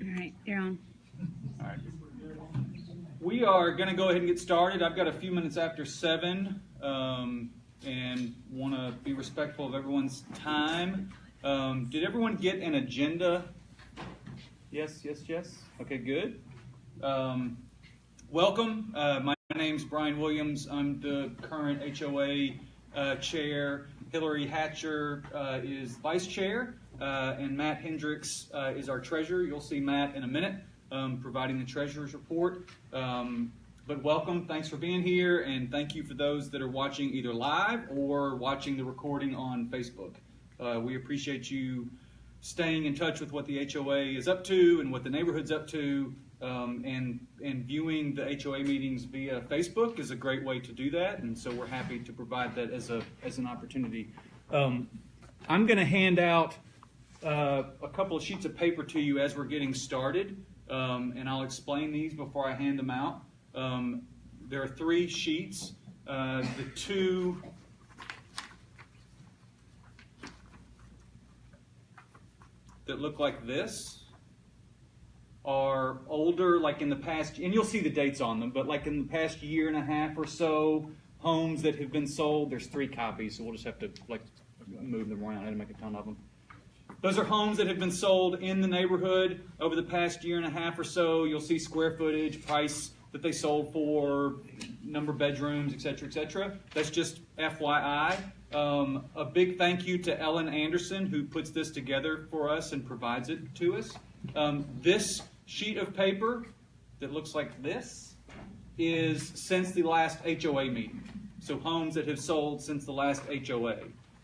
All right, you're on. All right. We are going to go ahead and get started. I've got a few minutes after 7 and want to be respectful of everyone's time. Did everyone get an agenda? Yes. Okay, good. Welcome. My name's Brian Williams. I'm the current HOA chair. Hillary Hatcher is vice chair. And Matt Hendricks is our treasurer. You'll see Matt in a minute providing the treasurer's report. But welcome, thanks for being here, and thank you for those that are watching either live or watching the recording on Facebook. We appreciate you staying in touch with what the HOA is up to and what the neighborhood's up to, and viewing the HOA meetings via Facebook is a great way to do that, and so we're happy to provide that as an opportunity. I'm going to hand out a couple of sheets of paper to you as we're getting started, and I'll explain these before I hand them out. There are 3 sheets. The 2 that look like this are older, like in the past, and you'll see the dates on them, but like in the past year and a half or so, homes that have been sold. There's 3 copies, so we'll just have to move them around. I had to make a ton of them. Those are homes that have been sold in the neighborhood over the past year and a half or so. You'll see square footage, price that they sold for, number of bedrooms, etc., etc. That's just FYI. A big thank you to Ellen Anderson, who puts this together for us and provides it to us. This sheet of paper that looks like this is since the last HOA meeting. So homes that have sold since the last HOA.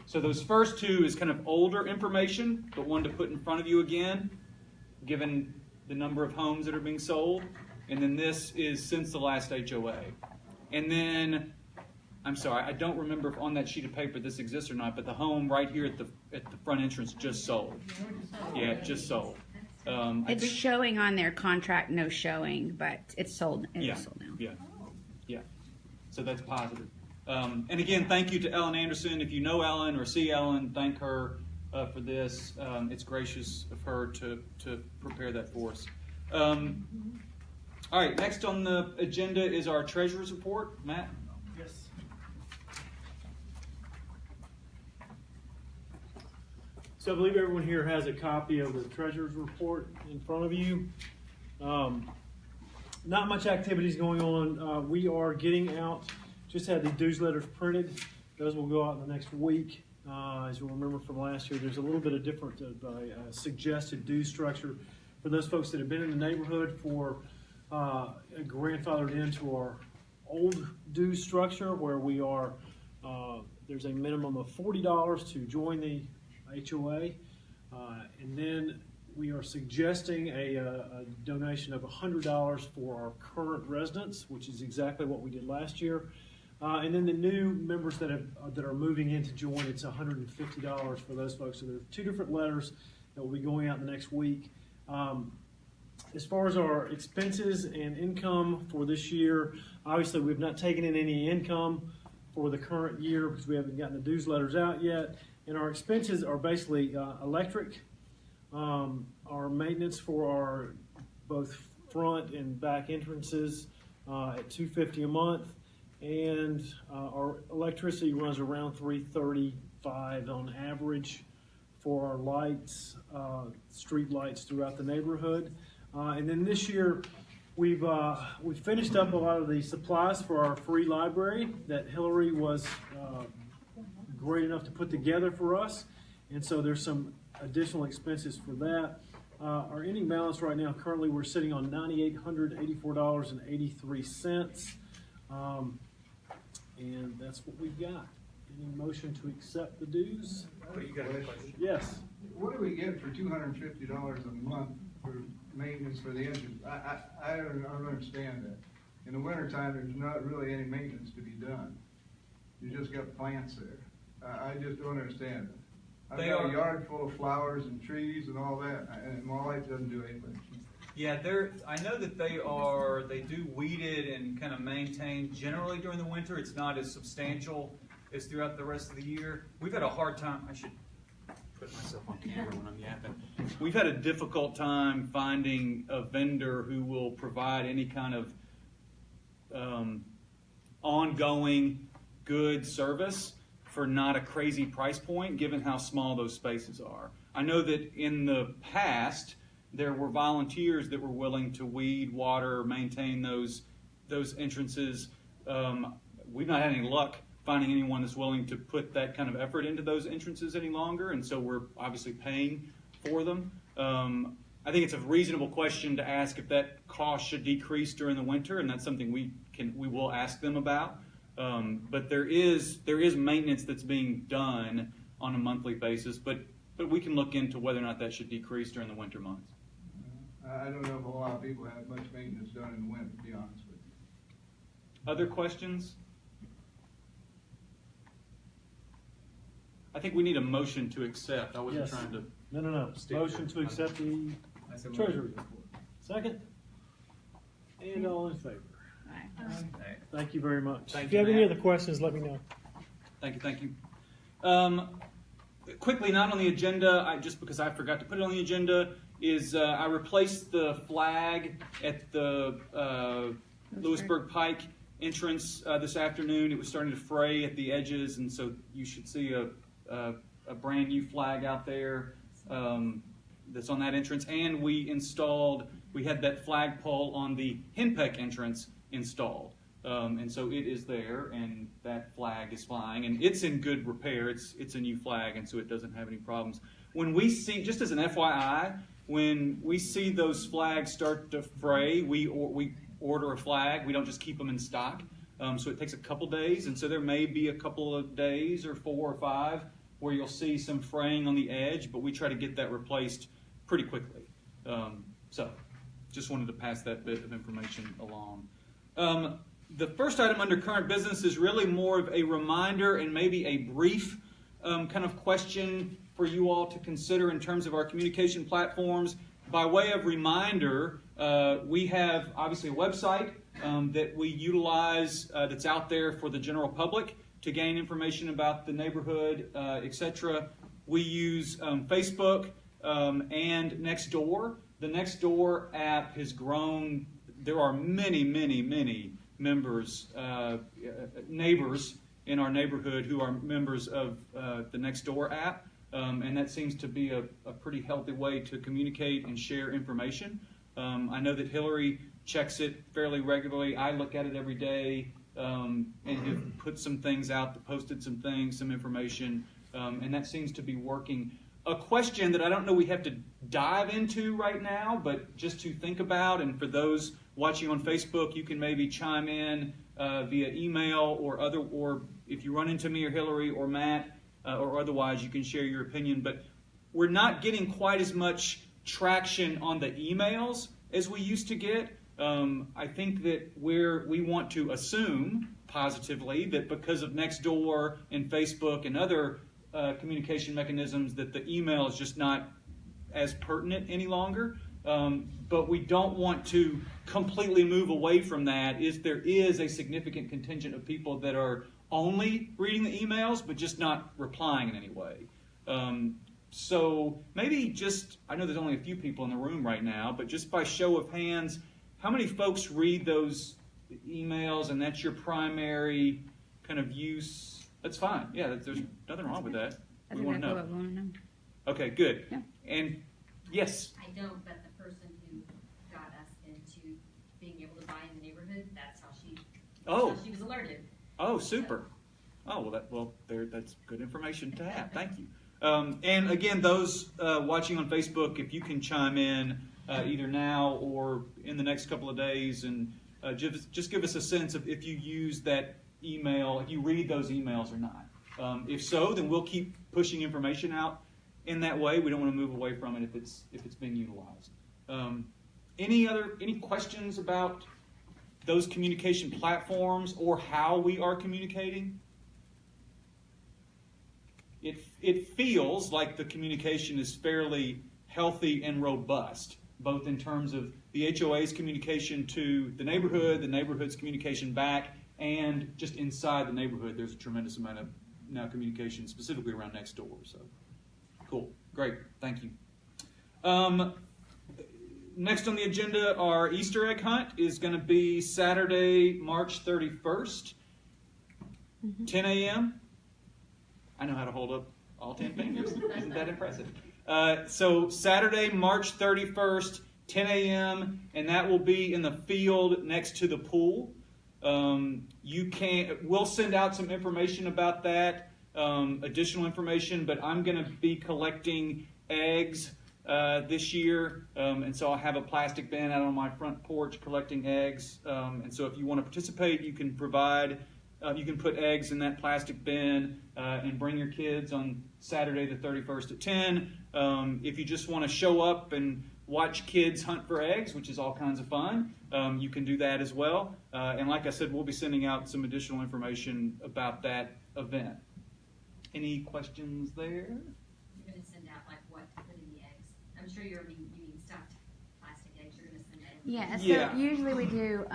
So those first 2 is kind of older information, but one to put in front of you again, given the number of homes that are being sold. And then this is since the last HOA. And then, I'm sorry, I don't remember if on that sheet of paper this exists or not, but the home right here at the front entrance just sold. Yeah, it just sold. It's showing on their contract, no showing, but it's sold. It's sold now. Yeah. So that's positive. And again, thank you to Ellen Anderson. If you know Ellen or see Ellen, thank her for this. It's gracious of her to prepare that for us. All right, next on the agenda is our treasurer's report. Matt? Yes. So I believe everyone here has a copy of the treasurer's report in front of you. Not much activities going on. We are getting out, just had the dues letters printed. Those will go out in the next week. As you'll remember from last year, there's a little bit of different suggested dues structure for those folks that have been in the neighborhood for grandfathered into our old dues structure, where we are, there's a minimum of $40 to join the HOA, and then we are suggesting a donation of $100 for our current residents, which is exactly what we did last year. And then the new members that are moving in to join, it's $150 for those folks. So there are 2 different letters that will be going out in the next week. As far as our expenses and income for this year, obviously we've not taken in any income for the current year because we haven't gotten the dues letters out yet. And our expenses are basically electric, our maintenance for our both front and back entrances at $250 a month, and our electricity runs around $335 on average for our lights, street lights throughout the neighborhood. And then this year, we finished up a lot of the supplies for our free library that Hillary was great enough to put together for us. And so there's some additional expenses for that. Our ending balance right now, currently we're sitting on $9,884.83. And that's what we've got. Any motion to accept the dues? Oh, you got a question? Yes. What do we get for $250 a month for maintenance for the engine? I don't understand that. In the wintertime, there's not really any maintenance to be done. You just got plants there. I just don't understand it. I've got a yard full of flowers and trees and all that, and my wife doesn't do anything. Yeah, I know that they do weed it and kind of maintain generally during the winter. It's not as substantial as throughout the rest of the year. We've had a hard time. I should put myself on camera when I'm yapping. We've had a difficult time finding a vendor who will provide any kind of ongoing good service for not a crazy price point, given how small those spaces are. I know that in the past, there were volunteers that were willing to weed, water, maintain those entrances. We've not had any luck finding anyone that's willing to put that kind of effort into those entrances any longer, and so we're obviously paying for them. I think it's a reasonable question to ask if that cost should decrease during the winter, and that's something we will ask them about. But there is maintenance that's being done on a monthly basis, but we can look into whether or not that should decrease during the winter months. I don't know if a whole lot of people have much maintenance done in the winter, to be honest with you. Other questions? I think we need a motion to accept. I wasn't trying to. No. Motion to accept the treasury report. Second? And all in favor? Aye. Thank you very much. Thank If you you, have any Matt. other questions, let me know. Thank you. Quickly, not on the agenda, just because I forgot to put it on the agenda, is I replaced the flag at the Lewisburg Pike entrance this afternoon. It was starting to fray at the edges, and so you should see a brand new flag out there that's on that entrance. And we had that flagpole on the Henpeck entrance installed. And so it is there, and that flag is flying, and it's in good repair. It's a new flag, and so it doesn't have any problems. When we see, just as an FYI, when we see those flags start to fray, we order a flag. We don't just keep them in stock. So it takes a couple days, and so there may be a couple of days, or 4 or 5, where you'll see some fraying on the edge, but we try to get that replaced pretty quickly. So just wanted to pass that bit of information along. The first item under current business is really more of a reminder and maybe a brief kind of question for you all to consider in terms of our communication platforms. By way of reminder, we have obviously a website that we utilize that's out there for the general public to gain information about the neighborhood, etc. We use Facebook and Nextdoor. The Nextdoor app has grown. There are many members, neighbors in our neighborhood who are members of the Nextdoor app, and that seems to be a pretty healthy way to communicate and share information. I know that Hillary checks it fairly regularly. I look at it every day and have put some things out, posted some things, some information, and that seems to be working. A question that I don't know we have to dive into right now, but just to think about, and for those watching on Facebook, you can maybe chime in via email or if you run into me or Hillary or Matt or otherwise, you can share your opinion. But we're not getting quite as much traction on the emails as we used to get. I think that we want to assume positively that because of Nextdoor and Facebook and other communication mechanisms that the email is just not as pertinent any longer. But we don't want to completely move away from that. There is a significant contingent of people that are only reading the emails but just not replying in any way. So maybe just, I know there's only a few people in the room right now, but just by show of hands, how many folks read those emails and that's your primary kind of use? That's fine. Yeah, there's nothing wrong with that. That's We want to exactly know. what we want to know. Okay, good. Yeah. And yes. I don't, but the person who got us into being able to buy in the neighborhood, that's how she was alerted. Oh, super. Oh, that's good information to have. Thank you. And again, those watching on Facebook, if you can chime in either now or in the next couple of days and just give us a sense of if you use that email, if you read those emails or not. If so, then we'll keep pushing information out in that way. We don't want to move away from it if it's being utilized. Any questions about those communication platforms or how we are communicating? It feels like the communication is fairly healthy and robust, both in terms of the HOA's communication to the neighborhood's communication back, and just inside the neighborhood, there's a tremendous amount of now communication specifically around Nextdoor. So, Cool. Great. Thank you. Next on the agenda, our Easter egg hunt is going to be Saturday, March 31st, 10 a.m. I know how to hold up all 10 fingers. Isn't that impressive? So Saturday, March 31st, 10 a.m., and that will be in the field next to the pool. We'll send out some information about that, additional information, but I'm going to be collecting eggs this year, and so I'll have a plastic bin out on my front porch collecting eggs. And so if you want to participate, you can put eggs in that plastic bin and bring your kids on Saturday the 31st at 10. If you just want to show up and watch kids hunt for eggs, which is all kinds of fun, you can do that as well. And like I said, we'll be sending out some additional information about that event. Any questions there? You're going to send out like what to put in the eggs. I'm sure you mean stuffed plastic eggs. You're going to send out. Yeah. So usually we do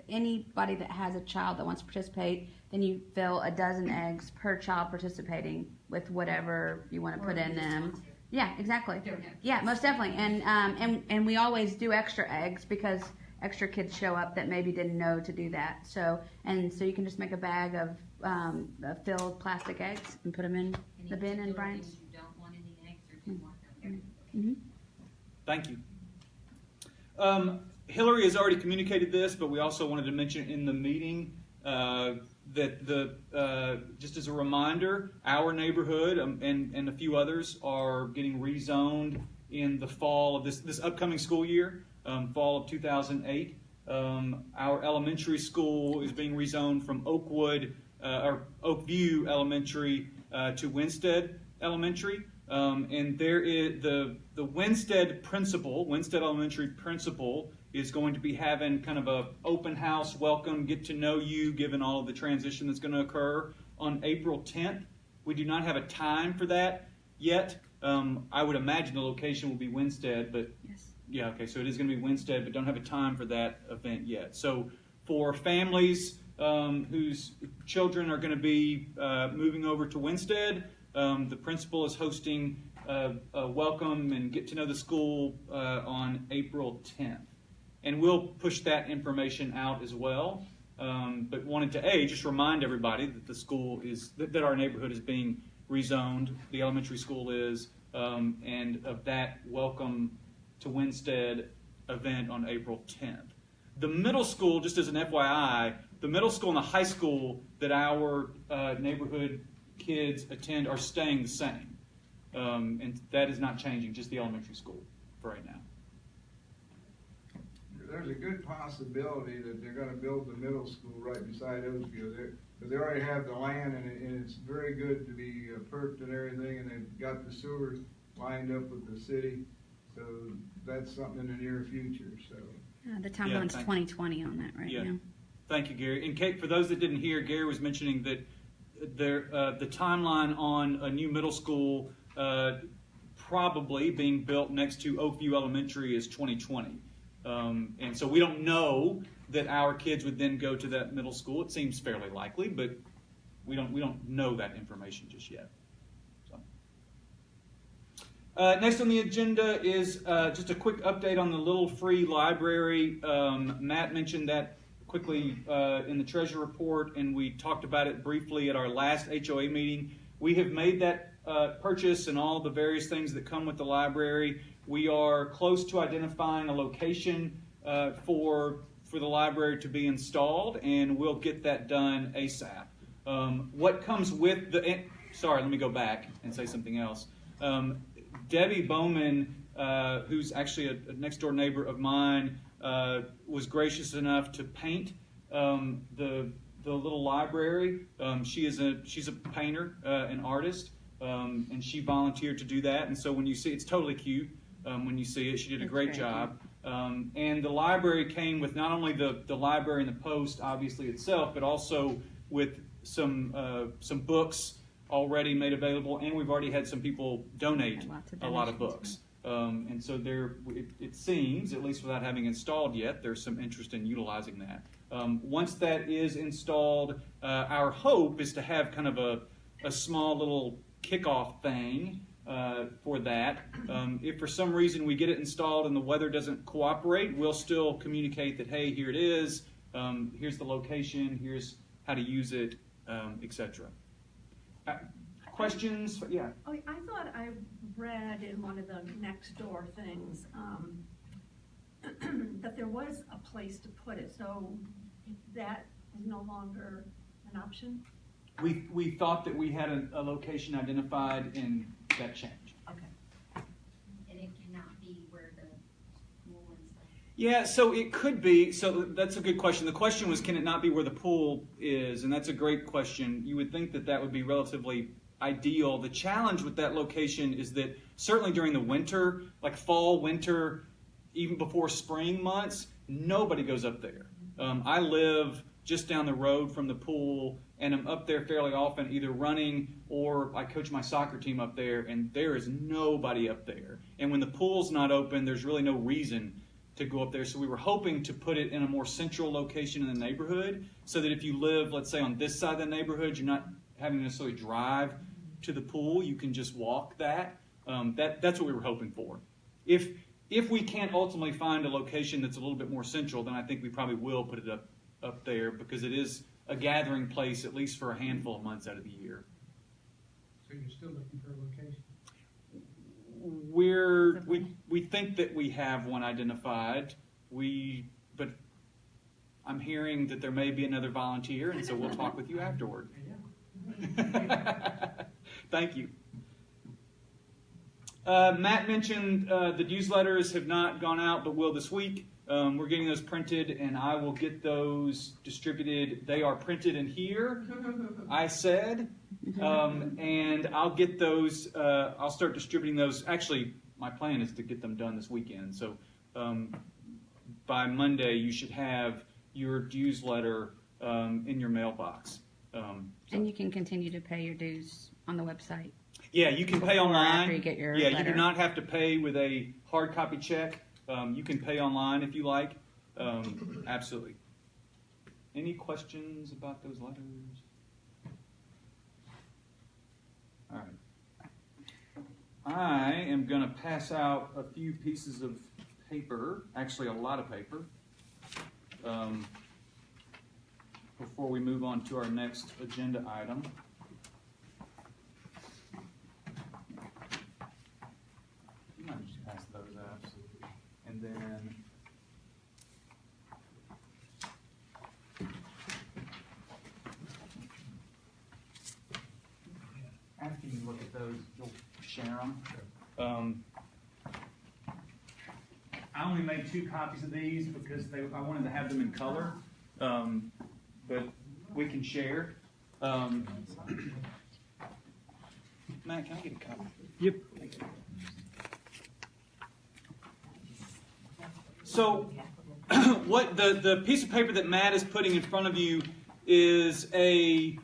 anybody that has a child that wants to participate, then you fill a dozen eggs per child participating with whatever you want to put in them. Yeah, exactly. Yeah, most definitely. And we always do extra eggs because extra kids show up that maybe didn't know to do that. So you can just make a bag of filled plastic eggs and put them in the bin in Brian's. You don't want any eggs or do you want them? Mm-hmm. Thank you. Hillary has already communicated this, but we also wanted to mention in the meeting that just as a reminder, our neighborhood and a few others are getting rezoned in the fall of this upcoming school year, fall of 2008. Our elementary school is being rezoned from Oakwood or Oakview Elementary to Winstead Elementary. And there is the Winstead Elementary principal is going to be having kind of a open house welcome, get to know you, given all of the transition that's going to occur on April 10th. We do not have a time for that yet. I would imagine the location will be Winstead, but yes. Yeah, okay, so it is going to be Winstead, but don't have a time for that event yet. So for families whose children are going to be moving over to Winstead, the principal is hosting a welcome and get to know the school on April 10th. And we'll push that information out as well. But wanted to, just remind everybody that the school is, that our neighborhood is being rezoned, the elementary school is, and of that welcome to Winstead event on April 10th. The middle school, just as an FYI, the middle school and the high school that our neighborhood kids attend are staying the same. And that is not changing, just the elementary school for right now. There's a good possibility that they're going to build the middle school right beside Oakwood. They already have the land, and it's very good to be perked and everything, and they've got the sewer lined up with the city. So that's something in the near future. So The timeline's 2020 on that right now. Thank you, Gary. And Kate, for those that didn't hear, Gary was mentioning that the timeline on a new middle school probably being built next to Oakview Elementary is 2020. And so we don't know that our kids would then go to that middle school. It seems fairly likely, but we don't know that information just yet. So. Next on the agenda is just a quick update on the Little Free Library. Matt mentioned that quickly in the Treasurer Report, and we talked about it briefly at our last HOA meeting. We have made that purchase and all the various things that come with the library. We are close to identifying a location for the library to be installed, and we'll get that done ASAP. What comes with the... Sorry, let me go back and say something else. Debbie Bowman, who's actually a next-door neighbor of mine, was gracious enough to paint the little library. She's a painter, an artist, and she volunteered to do that. And so when you see, it's totally cute. When you see it, she did a great job. And the library came with not only the library and the post, obviously itself, but also with some books already made available, and we've already had some people donate a lot of books. And so it seems, at least without having installed yet, there's some interest in utilizing that. Once that is installed, our hope is to have kind of a small little kickoff thing for that. If for some reason we get it installed and the weather doesn't cooperate, we'll still communicate that, hey, here it is, here's the location, here's how to use it, etc. Questions? Yeah. Oh, I thought I read in one of the next door things that there was a place to put it, so that is no longer an option? We thought that we had a location identified, and that changed. Okay. And it cannot be where the pool and stuff. Yeah, so it could be. So that's a good question. The question was, can it not be where the pool is? And that's a great question. You would think that that would be relatively ideal. The challenge with that location is that certainly during the winter, like fall, winter, even before spring months, nobody goes up there. I live just down the road from the pool, and I'm up there fairly often, either running or I coach my soccer team up there, and there is nobody up there. And when the pool's not open, there's really no reason to go up there. So we were hoping to put it in a more central location in the neighborhood, so that if you live, let's say, on this side of the neighborhood, you're not having to necessarily drive to the pool. You can just walk that. That's what we were hoping for. If we can't ultimately find a location that's a little bit more central, then I think we probably will put it up there, because it is a gathering place at least for a handful of months out of the year. So you're still looking for a location? We think that we have one identified. But I'm hearing that there may be another volunteer, and so we'll talk with you afterward. Thank you. Matt mentioned the newsletters have not gone out, but will this week. We're getting those printed, and I will get those distributed. They are printed in here, I said, and I'll get those. I'll start distributing those. Actually, my plan is to get them done this weekend. So by Monday, you should have your dues letter in your mailbox. And you can continue to pay your dues on the website. Yeah, you can pay online. After you get your you letter. do not have to pay with a hard copy check. You can pay online if you like. Absolutely. Any questions about those letters? All right. I am going to pass out a few pieces of paper, actually a lot of paper, before we move on to our next agenda item. You might just pass those out. And then after you look at those, you'll share them. I only made 2 copies of these because I wanted to have them in color, but we can share. Matt, can I get a copy? Yep. So what the piece of paper that Matt is putting in front of you is a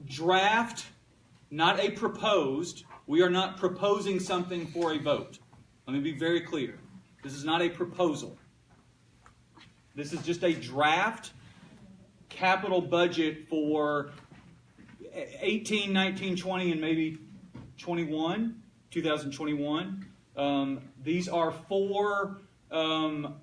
draft, not a proposed. We are not proposing something for a vote. Let me be very clear. This is not a proposal. This is just a draft capital budget for 18, 19, 20, and maybe 2021. These are four kind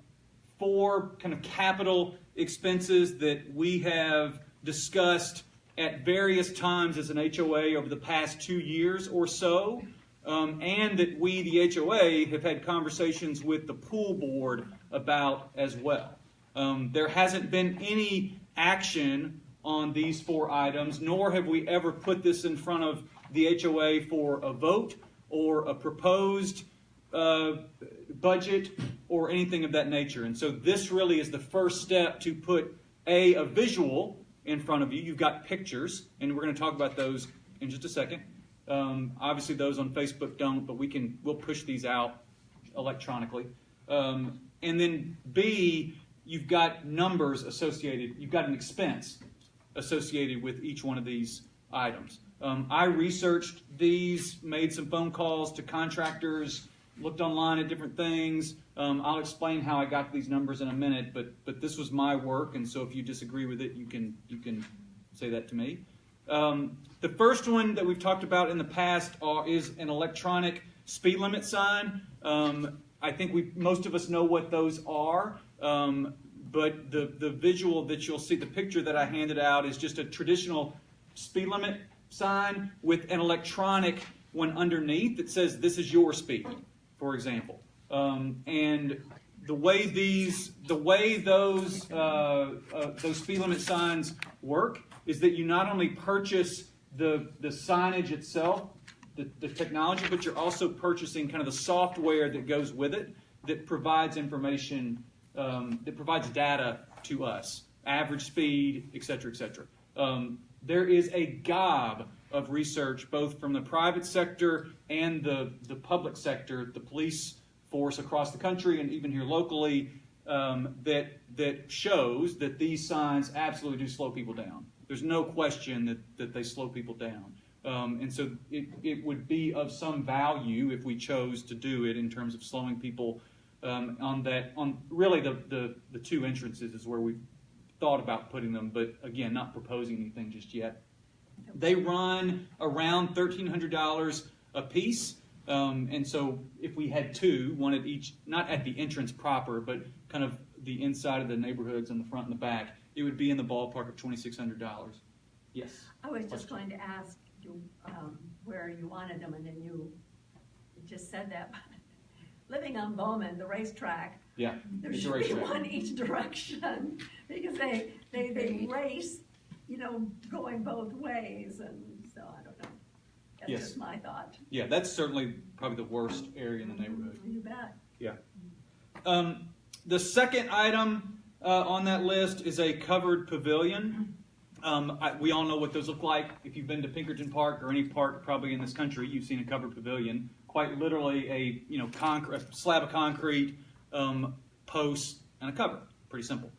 of capital expenses that we have discussed at various times as an HOA over the past 2 years or so, and that we, the HOA, have had conversations with the pool board about as well. There hasn't been any action on these 4 items, nor have we ever put this in front of the HOA for a vote or a proposed budget or anything of that nature. And so this really is the first step to put a visual in front of you. You've got pictures, and we're going to talk about those in just a second. Obviously those on Facebook don't, but we'll push these out electronically. And then B, you've got numbers associated. You've got an expense associated with each one of these items. I researched these, made some phone calls to contractors, looked online at different things. I'll explain how I got these numbers in a minute, but this was my work, and so if you disagree with it, you can say that to me. The first one that we've talked about in the past is an electronic speed limit sign. I think most of us know what those are, but the visual that you'll see, the picture that I handed out, is just a traditional speed limit sign with an electronic one underneath that says this is your speed, for example. And the way those speed limit signs work is that you not only purchase the signage itself, the technology, but you're also purchasing kind of the software that goes with it that provides information, that provides data to us, average speed, et cetera, et cetera. There is a gob of research, both from the private sector and the public sector, the police force across the country and even here locally, that shows that these signs absolutely do slow people down. There's no question that they slow people down. And so it would be of some value if we chose to do it in terms of slowing people on really the two entrances is where we've thought about putting them, but again, not proposing anything just yet. They run around $1,300 a piece. And so if we had two, one at each, not at the entrance proper, but kind of the inside of the neighborhoods on the front and the back, it would be in the ballpark of $2,600. Yes? I was just going to ask you where you wanted them, and then you just said that. Living on Bowman, the racetrack, yeah, there should be one each direction, because they race, going both ways, and so I don't know. That's Yes. just my thought. Yeah, that's certainly probably the worst area in the neighborhood. You bet. Yeah. The second item on that list is a covered pavilion. We all know what those look like. If you've been to Pinkerton Park or any park probably in this country, you've seen a covered pavilion. Quite literally a slab of concrete, posts, and a cover. Pretty simple.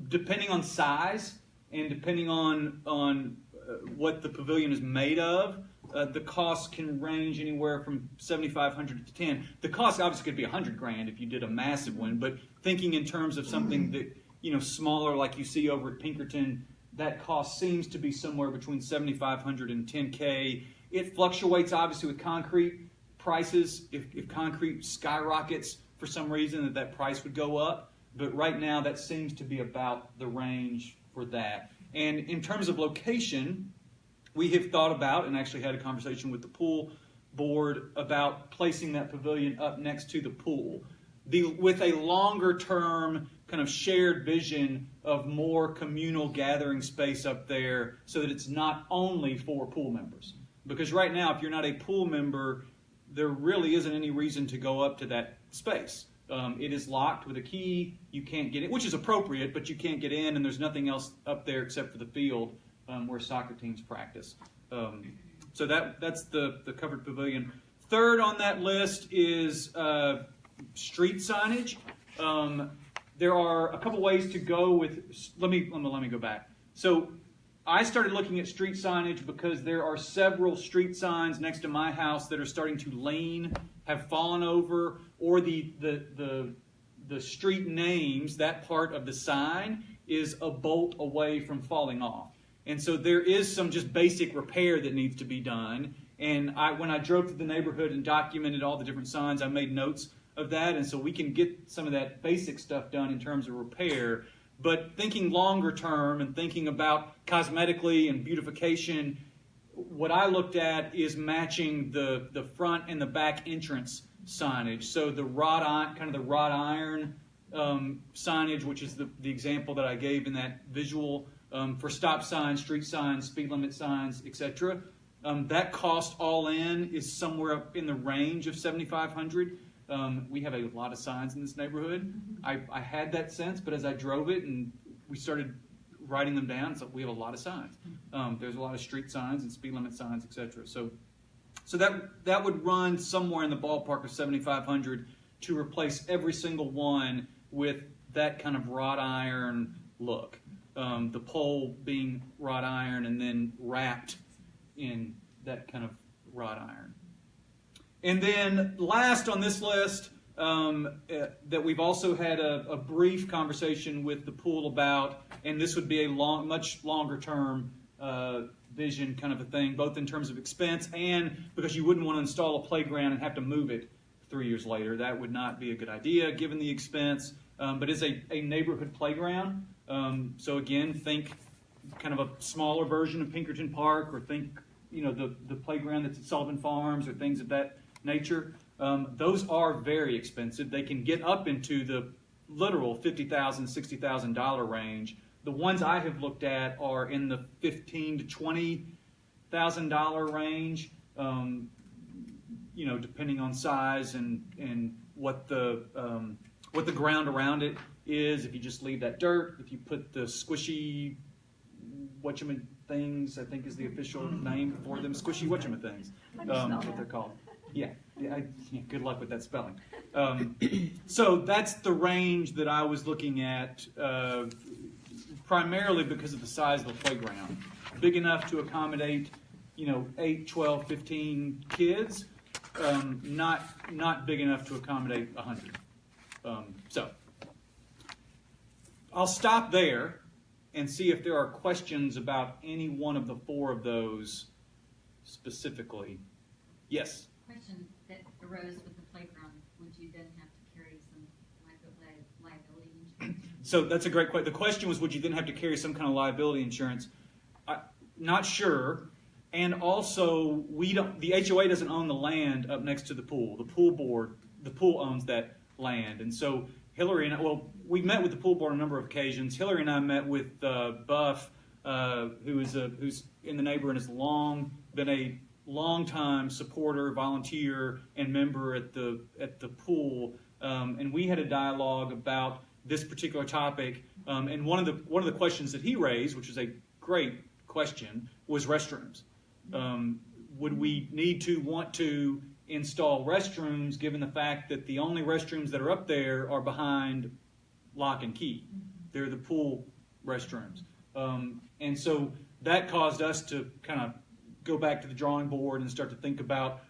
Depending on size and depending on what the pavilion is made of, the cost can range anywhere from $7,500 to $10,000. The cost obviously could be $100,000 if you did a massive one, but thinking in terms of something that smaller like you see over at Pinkerton, that cost seems to be somewhere between $7,500 and $10,000. It fluctuates obviously with concrete prices. If concrete skyrockets for some reason, that price would go up. But right now that seems to be about the range for that. And in terms of location, we have thought about and actually had a conversation with the pool board about placing that pavilion up next to the pool, with a longer term kind of shared vision of more communal gathering space up there so that it's not only for pool members. Because right now, if you're not a pool member, there really isn't any reason to go up to that space. It is locked with a key. You can't get in, which is appropriate, but you can't get in, and there's nothing else up there except for the field where soccer teams practice. So that's the covered pavilion. Third on that list is street signage. There are a couple ways to go with. Let me go back. So I started looking at street signage because there are several street signs next to my house that are starting to lean, have fallen over, or the street names, that part of the sign is a bolt away from falling off. And so there is some just basic repair that needs to be done. And when I drove through the neighborhood and documented all the different signs, I made notes of that. And so we can get some of that basic stuff done in terms of repair. But thinking longer term and thinking about cosmetically and beautification, what I looked at is matching the front and the back entrance signage. So the wrought iron signage, which is the example that I gave in that visual, for stop signs, street signs, speed limit signs, etc. That cost all in is somewhere up in the range of $7,500. We have a lot of signs in this neighborhood. I had that sense, but as I drove it and we started writing them down, so we have a lot of signs. There's a lot of street signs and speed limit signs, etc. So that would run somewhere in the ballpark of $7,500 to replace every single one with that kind of wrought iron look. The pole being wrought iron and then wrapped in that kind of wrought iron. And then last on this list, that we've also had a brief conversation with the pool about, and this would be a much longer term vision kind of a thing, both in terms of expense and because you wouldn't want to install a playground and have to move it 3 years later. That would not be a good idea given the expense. But it's a neighborhood playground. So again, think kind of a smaller version of Pinkerton Park, or think, the playground that's at Sullivan Farms or things of that nature. Those are very expensive. They can get up into the literal $50,000, $60,000 range. The ones I have looked at are in the $15,000 to $20,000 range, depending on size and what the ground around it is. If you just leave that dirt, if you put the squishy things, I think is the official name for them, squishy things, what they're called. Yeah, good luck with that spelling. So that's the range that I was looking at, primarily because of the size of the playground. Big enough to accommodate, 8, 12, 15 kids, not big enough to accommodate 100. So I'll stop there and see if there are questions about any one of the 4 of those specifically. Yes? Question that arose with the playground, would you then have to carry some liability insurance? So that's a great question. The question was, would you then have to carry some kind of liability insurance? Not sure. And also, the HOA doesn't own the land up next to the pool. The pool owns that land. And so Hillary and we met with the pool board on a number of occasions. Hillary and I met with Buff, who's in the neighborhood and has been a long-time supporter, volunteer, and member at the pool. And we had a dialogue about this particular topic. And one of the questions that he raised, which was a great question, was restrooms. Would we want to install restrooms, given the fact that the only restrooms that are up there are behind lock and key? They're the pool restrooms. And so that caused us to kind of go back to the drawing board and start to think about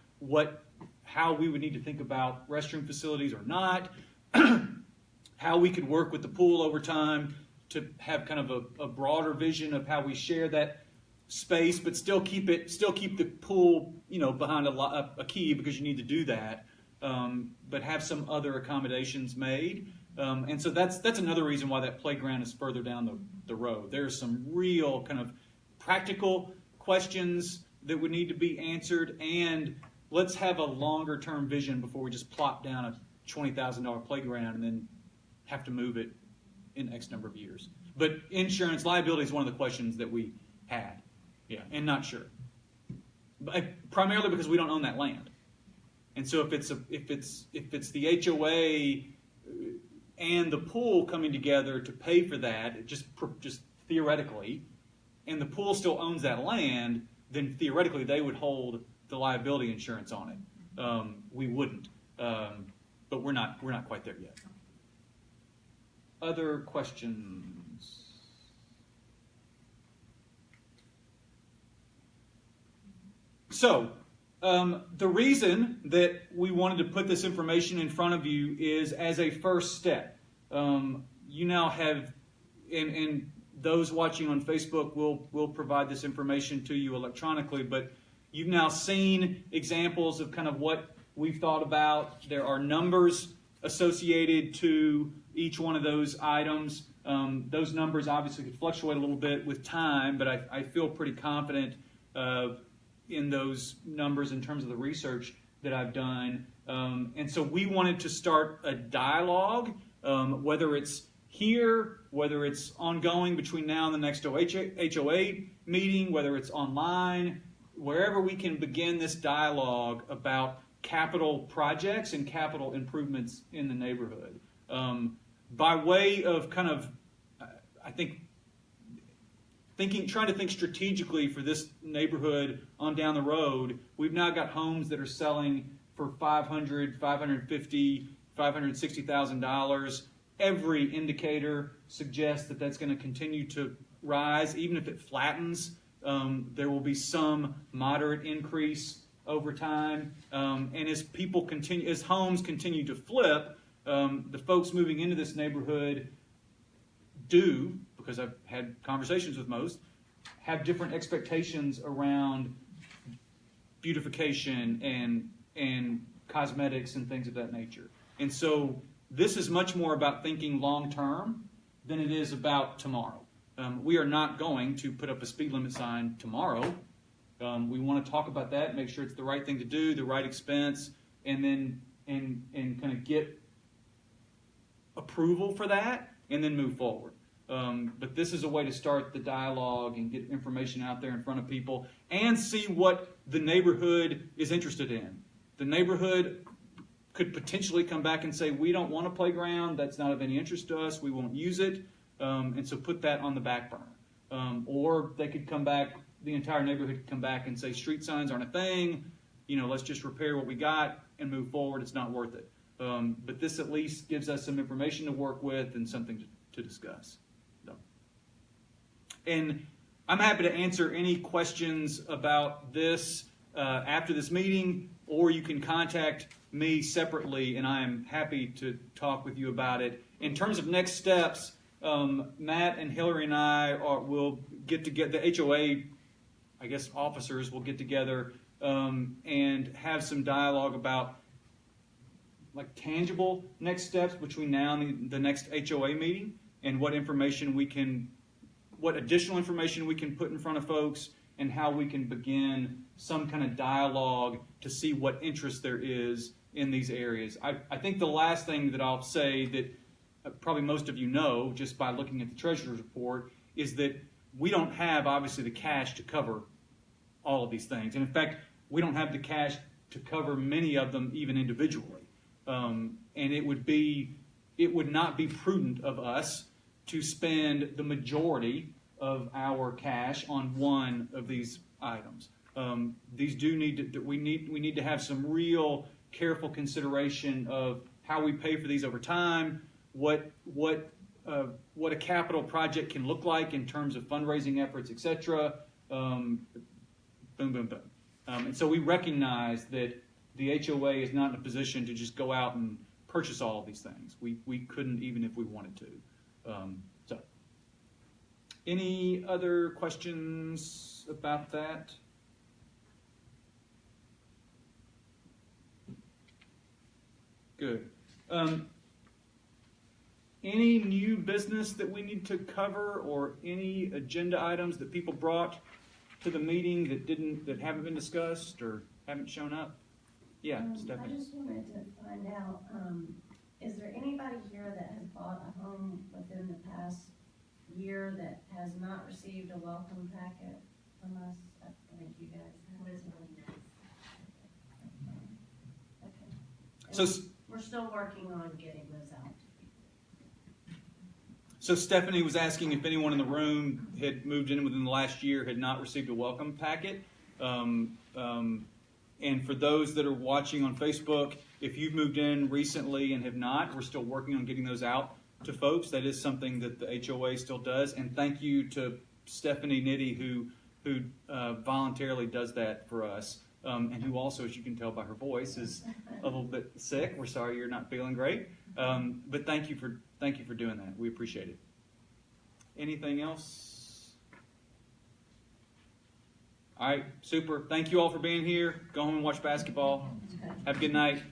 how we would need to think about restroom facilities or not, how we could work with the pool over time to have kind of a broader vision of how we share that space, but still keep the pool, behind a key, because you need to do that, but have some other accommodations made. And so that's another reason why that playground is further down the road. There's some real kind of practical questions that would need to be answered, and let's have a longer term vision before we just plop down a $20,000 playground and then have to move it in X number of years. But insurance liability is one of the questions that we had. Yeah, and not sure. But primarily because we don't own that land. And so if it's the HOA and the pool coming together to pay for that, just theoretically, and the pool still owns that land, then theoretically they would hold the liability insurance on it. We wouldn't, but we're not quite there yet. Other questions? So, the reason that we wanted to put this information in front of you is as a first step. You now have, and those watching on Facebook will provide this information to you electronically, but you've now seen examples of kind of what we've thought about. There are numbers associated to each one of those items. Those numbers obviously could fluctuate a little bit with time, but I feel pretty confident in those numbers in terms of the research that I've done. And so we wanted to start a dialogue, whether it's here, whether it's ongoing between now and the next HOA meeting, whether it's online, wherever we can begin this dialogue about capital projects and capital improvements in the neighborhood. By way of kind of, I think, trying to think strategically for this neighborhood on down the road, we've now got homes that are selling for $500,000, $550,000, $560,000. Every indicator suggests that that's going to continue to rise. Even if it flattens, there will be some moderate increase over time. And as homes continue to flip, the folks moving into this neighborhood because I've had conversations with most, have different expectations around beautification and cosmetics and things of that nature. And so this is much more about thinking long term than it is about tomorrow. We are not going to put up a speed limit sign tomorrow. We want to talk about that, make sure it's the right thing to do, the right expense, and then and kind of get approval for that, and then move forward. But this is a way to start the dialogue and get information out there in front of people and see what the neighborhood is interested in. The neighborhood could potentially come back and say, we don't want a playground, that's not of any interest to us, we won't use it, and so put that on the back burner. Or they could come back, the entire neighborhood could come back and say, street signs aren't a thing, let's just repair what we got and move forward, it's not worth it. But this at least gives us some information to work with and something to discuss. So. And I'm happy to answer any questions about this after this meeting, or you can contact me separately, and I am happy to talk with you about it. In terms of next steps, Matt and Hillary and I will get together, the HOA, I guess, officers will get together and have some dialogue about like tangible next steps between now and the next HOA meeting, and what additional information we can put in front of folks, and how we can begin some kind of dialogue to see what interest there is in these areas. I think the last thing that I'll say that probably most of you know just by looking at the treasurer's report is that we don't have obviously the cash to cover all of these things. And in fact, we don't have the cash to cover many of them even individually. And it would not be prudent of us to spend the majority of our cash on one of these items. These do need to, we need to have some real careful consideration of how we pay for these over time, what a capital project can look like in terms of fundraising efforts, etc. Boom, boom, boom. And so we recognize that the HOA is not in a position to just go out and purchase all of these things. We couldn't even if we wanted to. So, any other questions about that? Good. Any new business that we need to cover, or any agenda items that people brought to the meeting that haven't been discussed or haven't shown up? Yeah, Stephanie. I just wanted to find out, is there anybody here that has bought a home within the past year that has not received a welcome packet from us? I think you guys have. What is really nice? Okay. So We're still working on getting those out. So Stephanie was asking if anyone in the room had moved in within the last year had not received a welcome packet. And for those that are watching on Facebook, if you've moved in recently and have not, we're still working on getting those out to folks. That is something that the HOA still does. And thank you to Stephanie Nitty, who voluntarily does that for us. And who also, as you can tell by her voice, is a little bit sick. We're sorry you're not feeling great. But thank you for doing that. We appreciate it. Anything else? All right, super. Thank you all for being here. Go home and watch basketball. Have a good night.